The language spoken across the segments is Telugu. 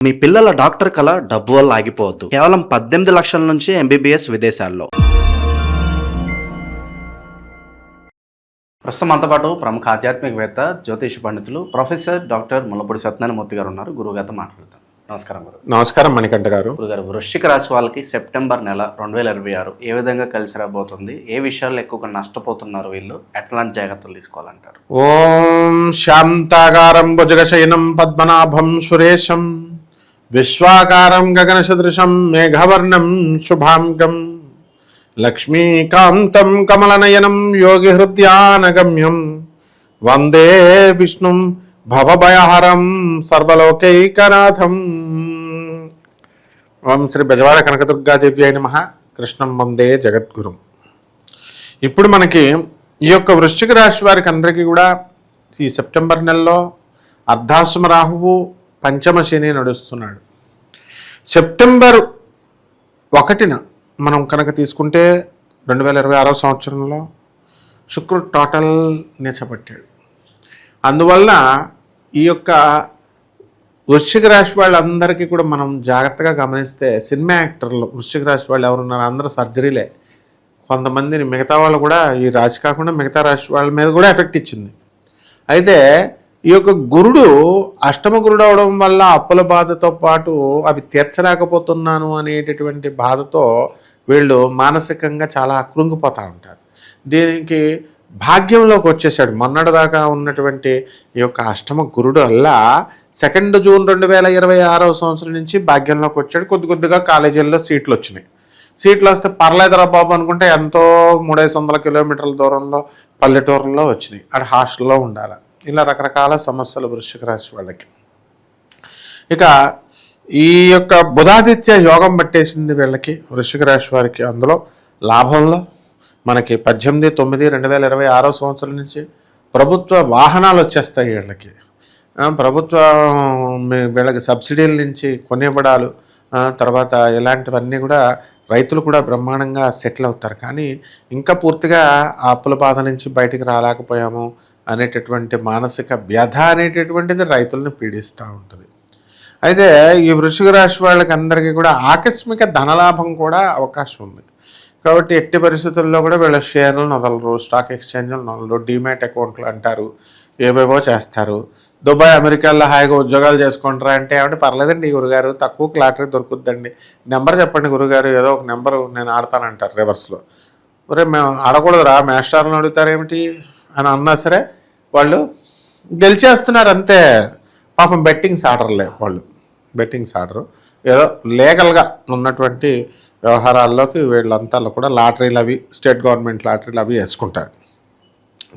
మీ పిల్లల డాక్టర్ కల డబ్బు వల్ల ఆగిపోవద్దు. కేవలం 18 లక్షల నుంచి ఎంబీబీఎస్ విదేశాల్లో. ప్రస్తుతం మనతో పాటు ప్రముఖ ఆధ్యాత్మికవేత్త, జ్యోతిష పండితులు ప్రొఫెసర్ డాక్టర్ ముల్లపూడి సత్యనారాయణమూర్తి గారు ఉన్నారు. గురువుగారితో మాట్లాడతాం. నమస్కారం గురు. నమస్కారం మణికంఠ గారు. గురుగారు, వృశ్చిక రాశి వాళ్ళకి సెప్టెంబర్ నెల 2026 ఏ విధంగా కలిసి రాబోతుంది? ఏ విషయాల్లో ఎక్కువగా నష్టపోతున్నారు వీళ్ళు? ఎట్లాంటి జాగ్రత్తలు తీసుకోవాలంటారు? ఓం శాంతాకారం భుజగశయనం పద్మనాభం సురేశం విశ్వాకారం గగన సదృశం మేఘవర్ణం శుభాంగం లక్ష్మీకాంతం కమలనయనం యోగి హృద్యానగమ్యం వందే విష్ణుం భవభయహరం సర్వలోకైకనాథం. ఓం శ్రీ బెజవాడ కనకదుర్గాదేవ్యాయ నమః. కృష్ణం వందే జగద్గురుం. ఇప్పుడు మనకి ఈ యొక్క వృశ్చిక రాశి వారికి అందరికీ కూడా ఈ సెప్టెంబర్ నెలలో అర్ధాశ్రమ రాహువు పంచమ శని నడుస్తున్నాడు. సెప్టెంబర్ 1న మనం కనుక తీసుకుంటే 2026 సంవత్సరంలో శుక్రుడు టోటల్ నీచపట్టాడు. అందువల్ల ఈ యొక్క వృశ్చిక రాశి వాళ్ళందరికీ కూడా మనం జాగ్రత్తగా గమనిస్తే సినిమా యాక్టర్లు వృశ్చిక రాశి వాళ్ళు ఎవరున్నారు? అందరూ సర్జరీలే. కొంతమందిని మిగతా వాళ్ళు కూడా ఈ రాశి కాకుండా మిగతా రాశి వాళ్ళ మీద కూడా ఎఫెక్ట్ ఇచ్చింది. అయితే ఈ యొక్క గురుడు అష్టమ గురుడు అవడం వల్ల అప్పుల బాధతో పాటు అవి తీర్చలేకపోతున్నాను అనేటటువంటి బాధతో వీళ్ళు మానసికంగా చాలా కృంగిపోతూ ఉంటారు. దీనికి భాగ్యంలోకి వచ్చేసాడు. మొన్నటిదాకా ఉన్నటువంటి ఈ యొక్క అష్టమ గురుడు వల్ల 2 జూన్ 2026 సంవత్సరం నుంచి భాగ్యంలోకి వచ్చాడు. కొద్దిగా కాలేజీల్లో సీట్లు వచ్చినాయి. సీట్లు వస్తే పర్లేదురా బాబు అనుకుంటే ఎంతో 300 కిలోమీటర్ల దూరంలో పల్లెటూరులో వచ్చినాయి. అక్కడ హాస్టల్లో ఉండాలి. ఇలా రకరకాల సమస్యలు వృశ్చిక రాశి వాళ్ళకి. ఇక ఈ యొక్క బుధాదిత్య యోగం పట్టేసింది వీళ్ళకి, వృశ్చిక రాశి వారికి. అందులో లాభంలో మనకి 18/9/2026 సంవత్సరం నుంచి ప్రభుత్వ వాహనాలు వచ్చేస్తాయి వీళ్ళకి. వీళ్ళకి సబ్సిడీల నుంచి కొనివ్వడాలు, తర్వాత ఇలాంటివన్నీ కూడా రైతులు కూడా బ్రహ్మాండంగా సెటిల్ అవుతారు. కానీ ఇంకా పూర్తిగా ఆ అప్పుల బాధ నుంచి బయటికి రాలేకపోయాము అనేటటువంటి మానసిక వ్యధ అనేటటువంటిది రైతులను పీడిస్తూ ఉంటుంది. అయితే ఈ వృశ్చిక రాశి వాళ్ళకి అందరికీ కూడా ఆకస్మిక ధనలాభం కూడా అవకాశం ఉంది. కాబట్టి ఎట్టి పరిస్థితుల్లో కూడా వీళ్ళ షేర్లు వదలరు, స్టాక్ ఎక్స్చేంజ్లు వదలరు, డీమ్యాట్ అకౌంట్లు అంటారు, ఏవేవో చేస్తారు. దుబాయ్, అమెరికాలో హాయిగా ఉద్యోగాలు చేసుకుంటారా అంటే ఏమంటే పర్లేదండి గురుగారు, తక్కువ లాటరీ దొరుకుద్దండి, నెంబర్ చెప్పండి గురుగారు, ఏదో ఒక నెంబరు నేను ఆడతానంటారు రివర్స్లో. ఒరే మేము ఆడకూడదురా, మేస్టార్లను అడుగుతారేమిటి అని అన్నా సరే వాళ్ళు గెలిచేస్తున్నారు అంతే. పాపం బెట్టింగ్స్ ఆడరులే వాళ్ళు, బెట్టింగ్స్ ఆడరు. ఏదో లీగల్గా ఉన్నటువంటి వ్యవహారాల్లోకి వీళ్ళంతా కూడా లాటరీలు అవి, స్టేట్ గవర్నమెంట్ లాటరీలు అవి వేసుకుంటారు.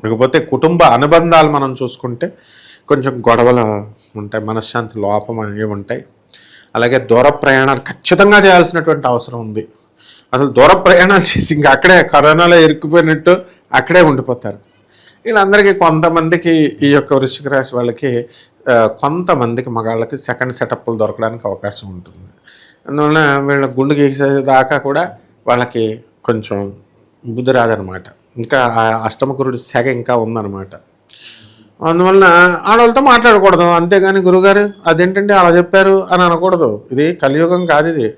లేకపోతే కుటుంబ అనుబంధాలు మనం చూసుకుంటే కొంచెం గొడవలు ఉంటాయి, మనశ్శాంతి లోపం అనేవి ఉంటాయి. అలాగే దూర ప్రయాణాలు ఖచ్చితంగా చేయాల్సినటువంటి అవసరం ఉంది. అసలు దూర ప్రయాణాలు చేసి ఇంకా అక్కడే కరోనాలో ఇరుక్కుపోయినట్టు అక్కడే ఉండిపోతారు. వీళ్ళందరికీ కొంతమందికి ఈ యొక్క వృశ్చిక రాశి వాళ్ళకి కొంతమందికి మగాళ్ళకి సెకండ్ సెటప్లు దొరకడానికి అవకాశం ఉంటుంది. అందువలన వీళ్ళ గుండు గీసేదాకా కూడా వాళ్ళకి కొంచెం బుద్ధి రాదనమాట. ఇంకా అష్టమగురుడి సెగ ఇంకా ఉందన్నమాట. అందువలన ఆడవాళ్ళతో మాట్లాడకూడదు. అంతేగాని గురుగారు అదేంటంటే అలా చెప్పారు అని అనకూడదు. ఇది కలియుగం కాదు, ఇది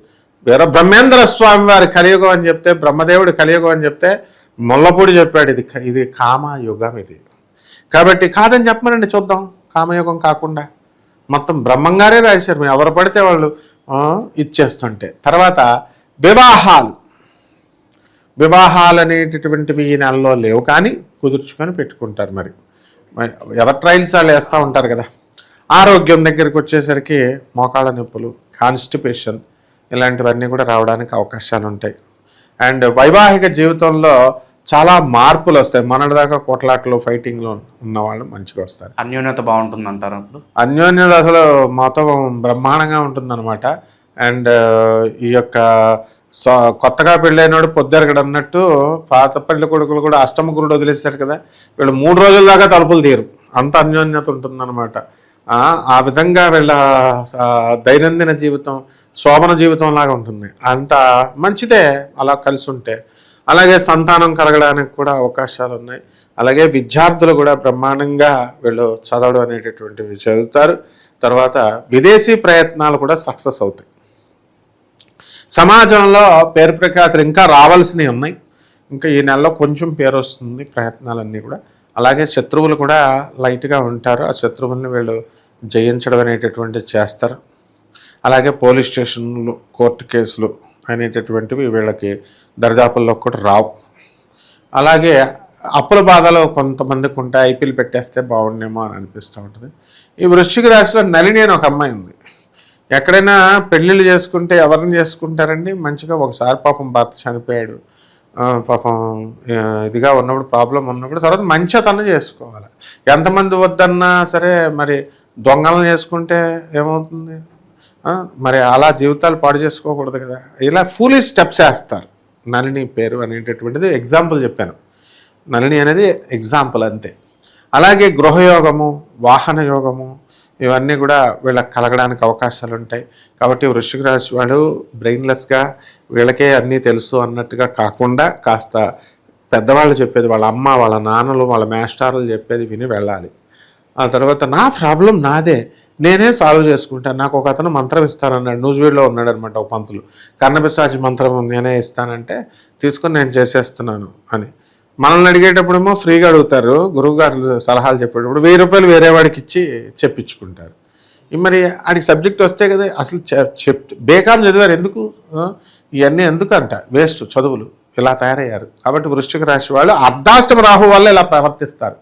వీర బ్రహ్మేంద్ర స్వామి వారి కలియుగం అని చెప్తే, బ్రహ్మదేవుడి కలియుగం అని చెప్తే ముల్లపూడి చెప్పాడు ఇది కామయుగం ఇది. కాబట్టి కాదని చెప్పమనండి చూద్దాం. కామయుగం కాకుండా మొత్తం బ్రహ్మంగారే రాశారు. మేము ఎవరు పడితే వాళ్ళు ఇచ్చేస్తుంటే. తర్వాత వివాహాలు అనేటటువంటివి ఈ నెలలో లేవు, కానీ కుదుర్చుకొని పెట్టుకుంటారు. మరి ఎవరి ట్రయల్స్ వాళ్ళు వేస్తూ ఉంటారు కదా. ఆరోగ్యం దగ్గరికి వచ్చేసరికి మోకాళ్ళ నొప్పులు, కాన్స్టిపేషన్ ఇలాంటివన్నీ కూడా రావడానికి అవకాశాలు ఉంటాయి. అండ్ వైవాహిక జీవితంలో చాలా మార్పులు వస్తాయి. మొన్నటిదాకా కొట్లాట్లు, ఫైటింగ్లో ఉన్నవాళ్ళు మంచిగా వస్తారు. అన్యోన్యత బాగుంటుంది అంటారు. అప్పుడు అన్యోన్యత అసలు మొత్తం బ్రహ్మాండంగా ఉంటుందన్నమాట. అండ్ ఈ యొక్క కొత్తగా పెళ్ళైనవాడు పొద్దెరగడు అన్నట్టు పాత పెళ్లి కొడుకులు కూడా అష్టమ గురుడు వదిలేశారు కదా, వీళ్ళు 3 రోజుల దాకా తలుపులు తీరు, అంత అన్యోన్యత ఉంటుందన్నమాట. ఆ విధంగా వీళ్ళ దైనందిన జీవితం శోభన జీవితం లాగా ఉంటుంది. అంత మంచిదే అలా కలిసి ఉంటే. అలాగే సంతానం కలగడానికి కూడా అవకాశాలు ఉన్నాయి. అలాగే విద్యార్థులు కూడా బ్రహ్మాండంగా వీళ్ళు చదవడం అనేటటువంటివి చదువుతారు. తర్వాత విదేశీ ప్రయత్నాలు కూడా సక్సెస్ అవుతాయి. సమాజంలో పేరు ప్రఖ్యాతులు ఇంకా రావాల్సినవి ఉన్నాయి. ఇంకా ఈ నెలలో కొంచెం పేరు వస్తుంది ప్రయత్నాలన్నీ కూడా. అలాగే శత్రువులు కూడా లైట్గా ఉంటారు. ఆ శత్రువుల్ని వీళ్ళు జయించడం అనేటటువంటివి చేస్తారు. అలాగే పోలీస్ స్టేషన్లు, కోర్టు కేసులు అనేటటువంటివి వీళ్ళకి దరిదాపుల్లో కూడా రావు. అలాగే అప్పుల బాధలు కొంతమందికి ఉంటాయి. ఐపీఎల్ పెట్టేస్తే బాగుండేమో అని అనిపిస్తూ ఉంటుంది. ఈ వృశ్చిక రాశిలో నళిని అని ఒక అమ్మాయి ఉంది. ఎక్కడైనా పెళ్ళిళ్ళు చేసుకుంటే ఎవరిని చేసుకుంటారండి? మంచిగా ఒకసారి పాపం భర్త చనిపోయాడు, పాపం ఇదిగా ఉన్నప్పుడు, ప్రాబ్లం ఉన్నప్పుడు, తర్వాత మంచిగా తను చేసుకోవాలి. ఎంతమంది వద్దన్నా సరే మరి దొంగలను చేసుకుంటే ఏమవుతుంది? మరి అలా జీవితాలు పాడు చేసుకోకూడదు కదా. ఇలా ఫూలిష్ స్టెప్స్ వేస్తారు. నళిని పేరు అనేటటువంటిది ఎగ్జాంపుల్ చెప్పాను. నళిని అనేది ఎగ్జాంపుల్ అంతే. అలాగే గృహయోగము, వాహన యోగము ఇవన్నీ కూడా వీళ్ళకి కలగడానికి అవకాశాలు ఉంటాయి. కాబట్టి వృశ్చిక రాశి వాడు బ్రెయిన్లెస్గా వీళ్ళకే అన్నీ తెలుసు అన్నట్టుగా కాకుండా కాస్త పెద్దవాళ్ళు చెప్పేది, వాళ్ళ అమ్మ, వాళ్ళ నాన్నలు, వాళ్ళ మేస్టార్లు చెప్పేది విని వెళ్ళాలి. ఆ తర్వాత నా ప్రాబ్లం నాదే, నేనే సాల్వ్ చేసుకుంటాను. నాకు ఒక అతను మంత్రం ఇస్తానన్నాడు, న్యూజివీడ్లో ఉన్నాడు అనమాట ఒక పంతులు. కర్ణపిశాచి మంత్రం నేనే ఇస్తానంటే తీసుకొని నేను చేసేస్తున్నాను అని. మనల్ని అడిగేటప్పుడేమో ఫ్రీగా అడుగుతారు. గురువుగారు సలహాలు చెప్పేటప్పుడు 1000 రూపాయలు వేరే వాడికి ఇచ్చి చెప్పించుకుంటారు. మరి ఆడికి సబ్జెక్ట్ వస్తే కదా. అసలు బేకాం చదివారు ఎందుకు? ఇవన్నీ ఎందుకంట? వేస్ట్ చదువులు. ఇలా తయారయ్యారు. కాబట్టి వృశ్చిక రాశి వాళ్ళు అర్ధాష్టమ రాహు వల్ల ఇలా ప్రవర్తిస్తారు,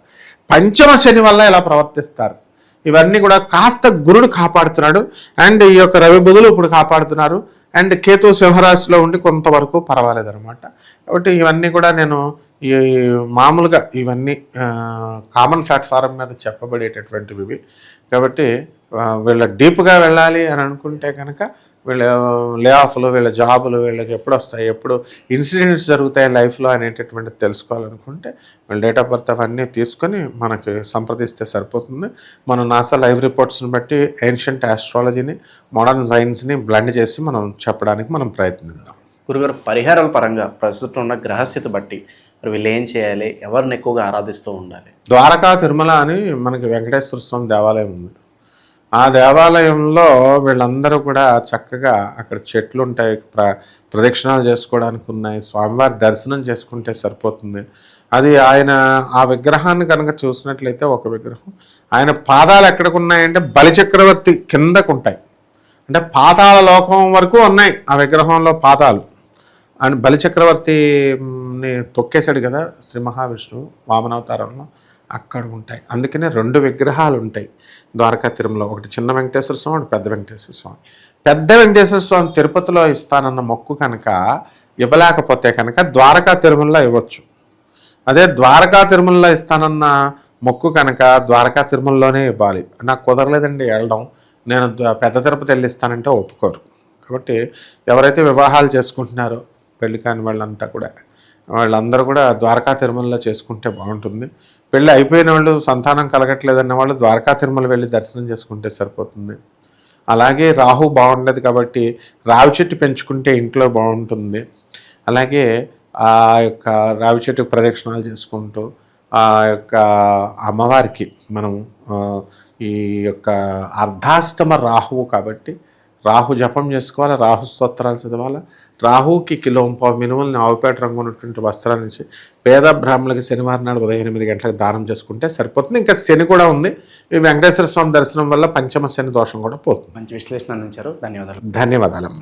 పంచమ శని వల్ల ఇలా ప్రవర్తిస్తారు. ఇవన్నీ కూడా కాస్త గురుడు కాపాడుతున్నాడు. అండ్ ఈ యొక్క రవి బుధులు ఇప్పుడు కాపాడుతున్నారు. అండ్ కేతు సింహరాశిలో ఉండి కొంతవరకు పర్వాలేదు అనమాట. కాబట్టి ఇవన్నీ కూడా నేను ఈ మామూలుగా ఇవన్నీ కామన్ ప్లాట్ఫారం మీద చెప్పబడేటటువంటివి. కాబట్టి వీళ్ళ డీప్గా వెళ్ళాలి అని అనుకుంటే కనుక వీళ్ళ లే ఆఫ్లు, వీళ్ళ జాబులు వీళ్ళకి ఎప్పుడు వస్తాయి, ఎప్పుడు ఇన్సిడెంట్స్ జరుగుతాయి లైఫ్లో అనేటటువంటిది తెలుసుకోవాలనుకుంటే వీళ్ళ డేట్ ఆఫ్ బర్త్ అవన్నీ తీసుకొని మనకి సంప్రదిస్తే సరిపోతుంది. మనం నాసా లైవ్ రిపోర్ట్స్ని బట్టి ఏన్షియంట్ ఆస్ట్రాలజీని, మోడర్న్ సైన్స్ని బ్లెండ్ చేసి మనం చెప్పడానికి మనం ప్రయత్నిద్దాం. గురుగారు, పరిహారాల పరంగా ప్రస్తుతం ఉన్న గ్రహస్థితి బట్టి వీళ్ళు ఏం చేయాలి? ఎవరిని ఎక్కువగా ఆరాధిస్తూ ఉండాలి? ద్వారకా తిరుమల అని మనకి వెంకటేశ్వర స్వామి దేవాలయం ఉంది. ఆ దేవాలయంలో వీళ్ళందరూ కూడా చక్కగా అక్కడ చెట్లు ఉంటాయి, ప్రదక్షిణాలు చేసుకోవడానికి ఉన్నాయి, స్వామివారి దర్శనం చేసుకుంటే సరిపోతుంది. అది ఆయన ఆ విగ్రహాన్ని కనుక చూసినట్లయితే ఒక విగ్రహం, ఆయన పాదాలు ఎక్కడికి ఉన్నాయంటే బలిచక్రవర్తి కిందకు ఉంటాయి. అంటే పాతాళ లోకం వరకు ఉన్నాయి ఆ విగ్రహంలో పాదాలు. అని బలిచక్రవర్తిని తొక్కేశాడు కదా శ్రీ మహావిష్ణువు వామనావతారంలో, అక్కడ ఉంటాయి. అందుకనే 2 విగ్రహాలు ఉంటాయి ద్వారకా తిరుమలలో. ఒకటి చిన్న వెంకటేశ్వర స్వామి, ఒకటి పెద్ద వెంకటేశ్వర స్వామి. పెద్ద వెంకటేశ్వర స్వామి తిరుపతిలో ఇస్తానన్న మొక్కు కనుక ఇవ్వలేకపోతే కనుక ద్వారకా తిరుమలలో ఇవ్వచ్చు. అదే ద్వారకా తిరుమలలో ఇస్తానన్న మొక్కు కనుక ద్వారకా తిరుమలలోనే ఇవ్వాలి. నాకు కుదరలేదండి వెళ్ళడం, నేను పెద్ద తిరుపతి వెళ్ళిస్తానంటే ఒప్పుకోరు. కాబట్టి ఎవరైతే వివాహాలు చేసుకుంటున్నారో పెళ్లి కాని వాళ్ళందరూ కూడా ద్వారకా తిరుమలలో చేసుకుంటే బాగుంటుంది. పెళ్ళి అయిపోయిన వాళ్ళు, సంతానం కలగట్లేదన్న వాళ్ళు ద్వారకా తిరుమల వెళ్ళి దర్శనం చేసుకుంటే సరిపోతుంది. అలాగే రాహు బాగుండదు కాబట్టి రావి చెట్టు పెంచుకుంటే ఇంట్లో బాగుంటుంది. అలాగే ఆ యొక్క రావి చెట్టుకు ప్రదక్షిణాలు చేసుకుంటూ ఆ యొక్క అమ్మవారికి మనం ఈ యొక్క అర్ధాష్టమ రాహువు కాబట్టి రాహు జపం చేసుకోవాలి, రాహు స్తోత్రాలు చదవాలి. రాహుకి కిలోంపావు మినుములని ఆవుపేట రంగు ఉన్నటువంటి వస్త్రాల నుంచి పేద బ్రాహ్మణులకి శనివారం నాడు ఉదయం 8 గంటలకు దానం చేసుకుంటే సరిపోతుంది. ఇంకా శని కూడా ఉంది. ఈ వెంకటేశ్వర స్వామి దర్శనం వల్ల పంచమ శని దోషం కూడా పోతుంది. మంచి విశ్లేషణ అందించారు. ధన్యవాదాలు. ధన్యవాదాలు.